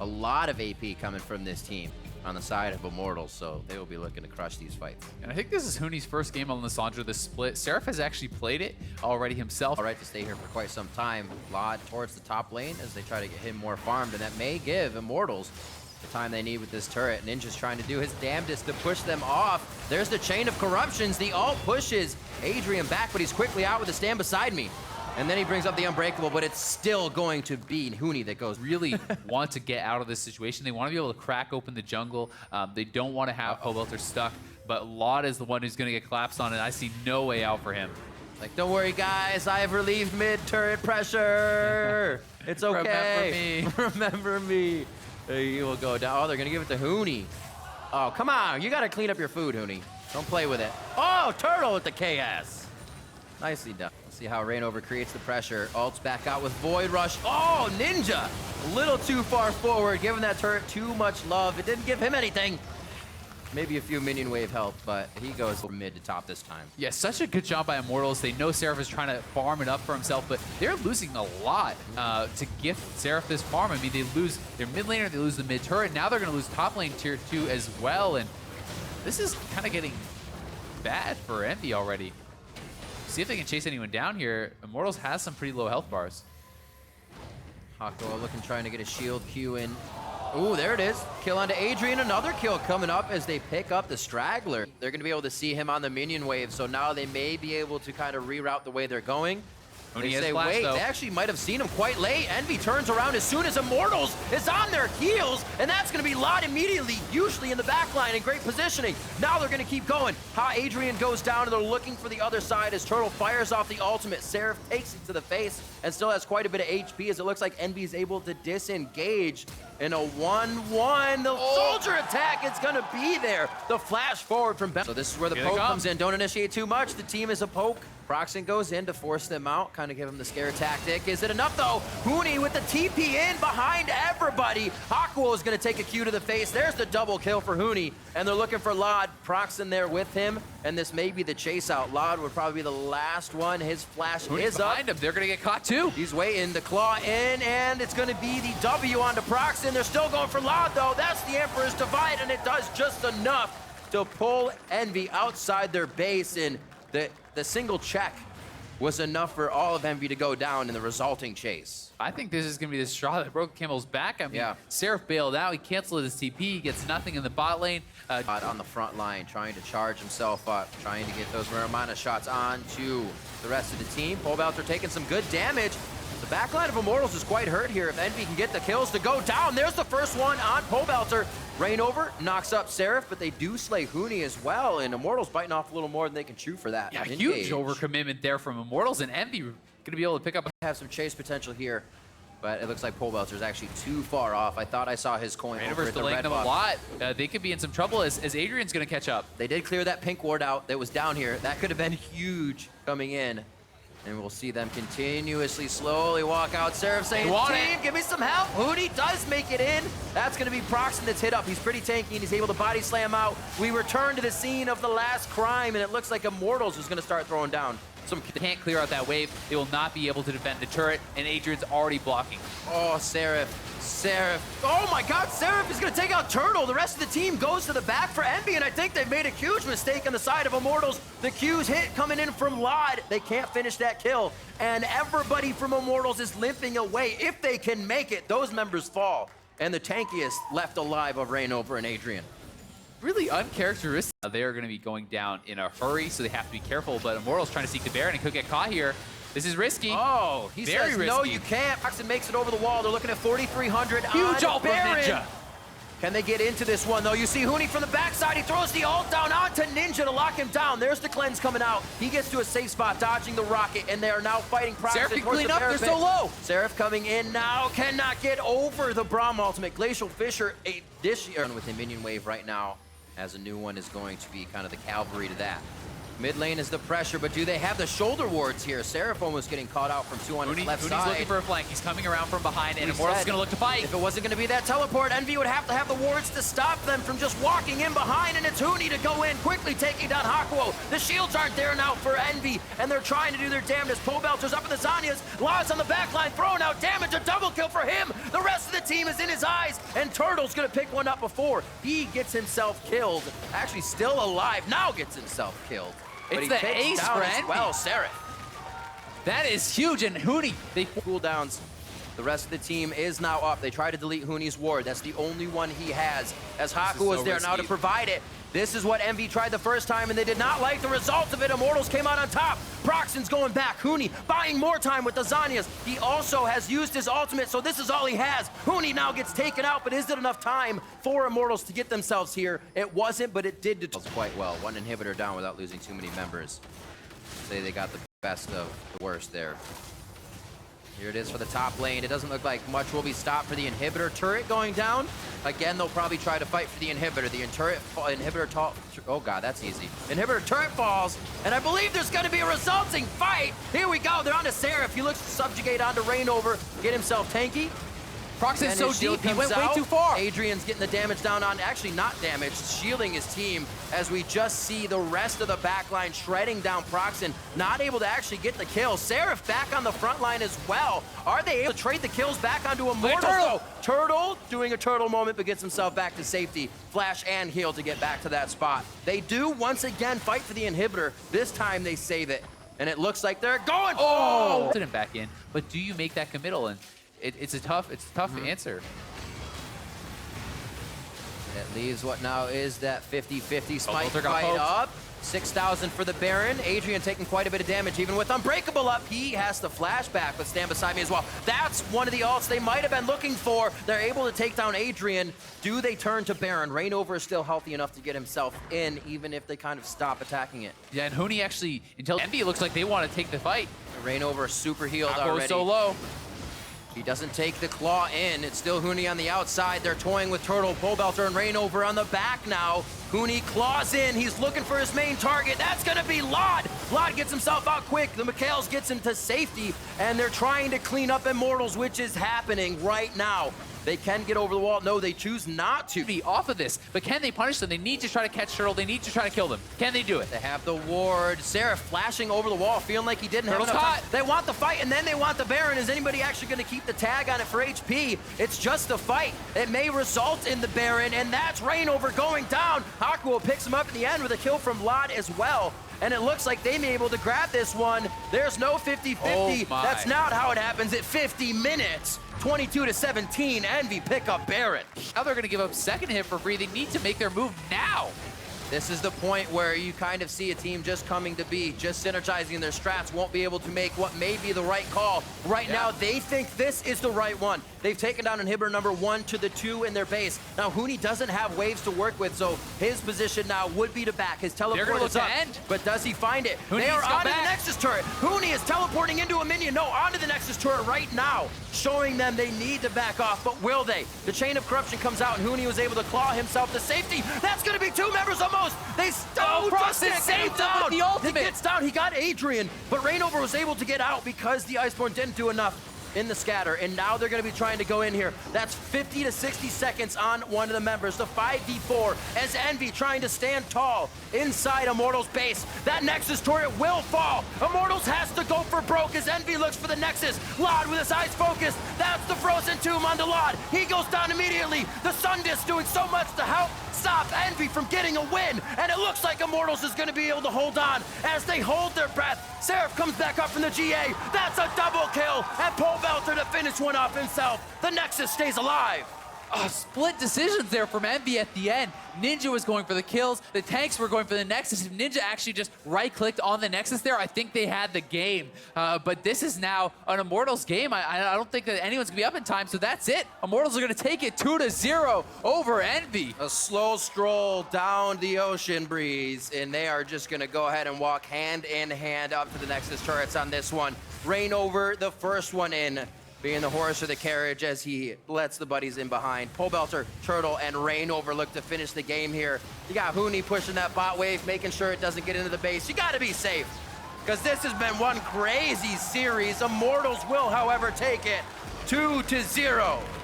A lot of AP coming from this team on the side of Immortals, so they will be looking to crush these fights. And I think this is Huni's first game on Lissandra this split. Seraph has actually played it already himself. All right, to stay here for quite some time. Lod towards the top lane as they try to get him more farmed, and that may give Immortals the time they need with this turret. Ninja's trying to do his damnedest to push them off. There's the chain of corruptions. The ult pushes Adrian back, but he's quickly out with a stand beside me. And then he brings up the Unbreakable, but it's still going to be Huni that goes. Really want to get out of this situation. They want to be able to crack open the jungle. They don't want to have Pobelter stuck, but Laud is the one who's going to get collapsed on, and I see no way out for him. Like, don't worry, guys. I have relieved mid-turret pressure. It's okay. Remember me. Remember me. He will go down. Oh, they're going to give it to Huni. Oh, come on. You got to clean up your food, Huni. Don't play with it. Oh, Turtle with the KS. Nicely done. Let's see how Rainover creates the pressure. Ult's back out with Void Rush. Oh, Ninja! A little too far forward, giving that turret too much love. It didn't give him anything. Maybe a few minion wave help, but he goes from mid to top this time. Yeah, such a good job by Immortals. They know Seraph is trying to farm it up for himself, but they're losing a lot to gift Seraph this farm. I mean, they lose their mid laner, they lose the mid turret. Now they're going to lose top lane tier 2 as well, and this is kind of getting bad for Envy already. See if they can chase anyone down here. Immortals has some pretty low health bars. Hako looking, trying to get a shield Q in. Ooh, there it is. Kill onto Adrian. Another kill coming up as they pick up the Straggler. They're going to be able to see him on the minion wave, so now they may be able to kind of reroute the way they're going. They say, wait, they actually might have seen him quite late. Envy turns around as soon as Immortals is on their heels, and that's going to be Lot immediately, usually in the back line in great positioning. Now they're going to keep going. Adrian goes down, and they're looking for the other side as Turtle fires off the ultimate. Seraph takes it to the face and still has quite a bit of HP as it looks like Envy is able to disengage in a 1-1. The soldier attack is going to be there. The flash forward from Ben. So this is where the poke comes in. Don't initiate too much. The team is a poke. Proxen goes in to force them out, kind of give them the scare tactic. Is it enough though? Huni with the TP in behind everybody. Hakuo is going to take a Q to the face. There's the double kill for Huni, and they're looking for Lod. Proxen there with him, and this may be the chase out. Lod would probably be the last one. His flash is up. Behind him. They're going to get caught too. He's waiting. The claw in, and it's going to be the W onto Proxen. They're still going for Lod though. That's the Emperor's Divide, and it does just enough to pull Envy outside their base, and the single check was enough for all of Envy to go down in the resulting chase. I think this is going to be the straw that broke Camel's back. I mean, Seraph bailed out. He canceled his TP. He gets nothing in the bot lane. On the front line, trying to charge himself up, trying to get those Raramana shots on to the rest of the team. Pobelter taking some good damage. The backline of Immortals is quite hurt here. If Envy can get the kills to go down, there's the first one on Pobelter. Rainover knocks up Seraph, but they do slay Huni as well, and Immortals biting off a little more than they can chew for that. Yeah, huge overcommitment there from Immortals, and Envy going to be able to pick up. Have some chase potential here, but it looks like Pobelter is actually too far off. I thought I saw his coin over at the red them buff. a lot. They could be in some trouble as Adrian's going to catch up. They did clear that pink ward out that was down here. That could have been huge coming in. And we'll see them continuously, slowly walk out. Seraph saying, team, give me some help. Huni does make it in. That's going to be Proxen that's hit up. He's pretty tanky, and he's able to body slam out. We return to the scene of the last crime, and it looks like Immortals is going to start throwing down. They can't clear out that wave. They will not be able to defend the turret, and Adrian's already blocking. Oh, Seraph. Oh my God, Seraph is going to take out Turtle. The rest of the team goes to the back for Envy, and I think they've made a huge mistake on the side of Immortals. The Q's hit coming in from Lod. They can't finish that kill, and everybody from Immortals is limping away. If they can make it, those members fall, and the tankiest left alive of Rainover and Adrian. Really uncharacteristic. They are going to be going down in a hurry, so they have to be careful, but Immortals trying to seek the Baron and could get caught here. This is risky. Oh, he says, no, you can't. Proxen makes it over the wall. They're looking at 4,300 huge on Baron. Ninja. Can they get into this one, though? You see Huni from the backside. He throws the ult down onto Ninja to lock him down. There's the cleanse coming out. He gets to a safe spot, dodging the rocket, and they are now fighting Proxen. Seraph can clean up. They're so low. Seraph coming in now. Cannot get over the Braum ultimate. Glacial Fissure, a dish with the minion wave right now, as a new one is going to be kind of the cavalry to that. Mid lane is the pressure, but do they have the shoulder wards here? Seraph almost getting caught out from 2 on his left side. Hooney's looking for a flank. He's coming around from behind, and Immortals is going to look to fight. If it wasn't going to be that teleport, EnVy would have to have the wards to stop them from just walking in behind, and it's Hooney to go in, quickly taking down Hakuo. The shields aren't there now for EnVy, and they're trying to do their damnedest. Pobelter's up in the Zanyas. Laz on the backline, throwing out damage, a double kill for him. The rest of the team is in his eyes, and Turtle's going to pick one up before he gets himself killed. Actually still alive, now gets himself killed. It's the ace for EnVy. Well, Seraph. That is huge, and Hooney, they cooldowns. The rest of the team is now up. They try to delete Hooney's ward. That's the only one he has, as Haku is there now to provide it. This is what EnVy tried the first time, and they did not like the result of it. Immortals came out on top. Proxon's going back. Hooney buying more time with the Zanyas. He also has used his ultimate, so this is all he has. Hooney now gets taken out, but is it enough time for Immortals to get themselves here? It wasn't, but it did quite well. One inhibitor down without losing too many members. Say they got the best of the worst there. Here it is for the top lane. It doesn't look like much will be stopped for the inhibitor. Turret going down. Again, they'll probably try to fight for the inhibitor. The oh god, that's easy. Inhibitor turret falls, and I believe there's going to be a resulting fight. Here we go. They're on to Seraph. He looks to subjugate onto Reignover, get himself tanky. Proxon's so deep, he went way too far. Adrian's getting the damage down on, actually not damage, shielding his team as we just see the rest of the backline shredding down Proxon, not able to actually get the kill. Seraph back on the front line as well. Are they able to trade the kills back onto Immortals? Turtle doing a turtle moment, but gets himself back to safety. Flash and heal to get back to that spot. They do once again fight for the inhibitor. This time they save it, and it looks like they're going. Oh! Put him back in, but do you make that committal? And it's a tough answer. It leaves what now is that 50-50 smite fight poked up. 6,000 for the Baron. Adrian taking quite a bit of damage. Even with Unbreakable up, he has to flash back, but stand beside me as well. That's one of the ults they might have been looking for. They're able to take down Adrian. Do they turn to Baron? Reignover is still healthy enough to get himself in, even if they kind of stop attacking it. Yeah, and Hooney actually, until EnVy looks like they want to take the fight. Reignover super healed Hakuo already. So low. He doesn't take the claw in. It's still Hooney on the outside. They're toying with Turtle, Pobelter, and Reignover on the back now. Hooney claws in. He's looking for his main target. That's going to be Lod. Lod gets himself out quick. The Mikhails gets him to safety, and they're trying to clean up Immortals, which is happening right now. They can get over the wall. No, they choose not to. Be off of this, but can they punish them? They need to try to catch Turtle. They need to try to kill them. Can they do it? They have the ward. Seraph flashing over the wall, feeling like he didn't have enough caught. time. They want the fight, and then they want the Baron. Is anybody actually going to keep the tag on it for HP? It's just a fight. It may result in the Baron, and that's Reignover going down. Hakuo picks him up at the end with a kill from Lod as well. And it looks like they may be able to grab this one. There's no 50-50. Oh That's not how it happens at 50 minutes. 22-17, EnVy pick up Baron. Now they're going to give up second hit for free. They need to make their move now. This is the point where you kind of see a team just coming to be, just synergizing their strats, won't be able to make what may be the right call. Right now, they think this is the right one. They've taken down inhibitor number 1 to the 2 in their base. Now, Hooney doesn't have waves to work with, so his position now would be to back. His teleport is up, but does he find it? They are onto the Nexus turret. Hooney is teleporting into a minion. No, onto the Nexus turret right now, showing them they need to back off, but will they? The Chain of Corruption comes out, and Hooney was able to claw himself to safety. That's going to be 2 members almost. They still just saved down. The ultimate. He gets down. He got Adrian, but Reignover was able to get out because the Iceborne didn't do enough in the scatter, and now they're going to be trying to go in here. That's 50 to 60 seconds on one of the members. The 5v4 as EnVy trying to stand tall inside Immortals base. That Nexus turret will fall. Immortals has to go for broke as EnVy looks for the Nexus. Lod with his eyes focused. That's the Frozen Tomb on the Lod. He goes down immediately. The Sun Disc doing so much to help stop EnVy from getting a win, and it looks like Immortals is going to be able to hold on as they hold their breath. Seraph comes back up from the GA. That's a double kill, and Pobelter to finish one off himself. The Nexus stays alive. Split decisions there from EnVy at the end. Ninja was going for the kills. The tanks were going for the Nexus. If Ninja actually just right-clicked on the Nexus there, I think they had the game. But this is now an Immortals game. I don't think that anyone's going to be up in time, so that's it. Immortals are going to take it 2-0 over EnVy. A slow stroll down the ocean breeze, and they are just going to go ahead and walk hand in hand up to the Nexus turrets on this one. Reignover, the first one in. being the horse or the carriage as he lets the buddies in behind. Pole Belter, Turtle, and Rain overlook to finish the game here. You got Huni pushing that bot wave, making sure it doesn't get into the base. You gotta be safe, because this has been one crazy series. Immortals will, however, take it 2-0.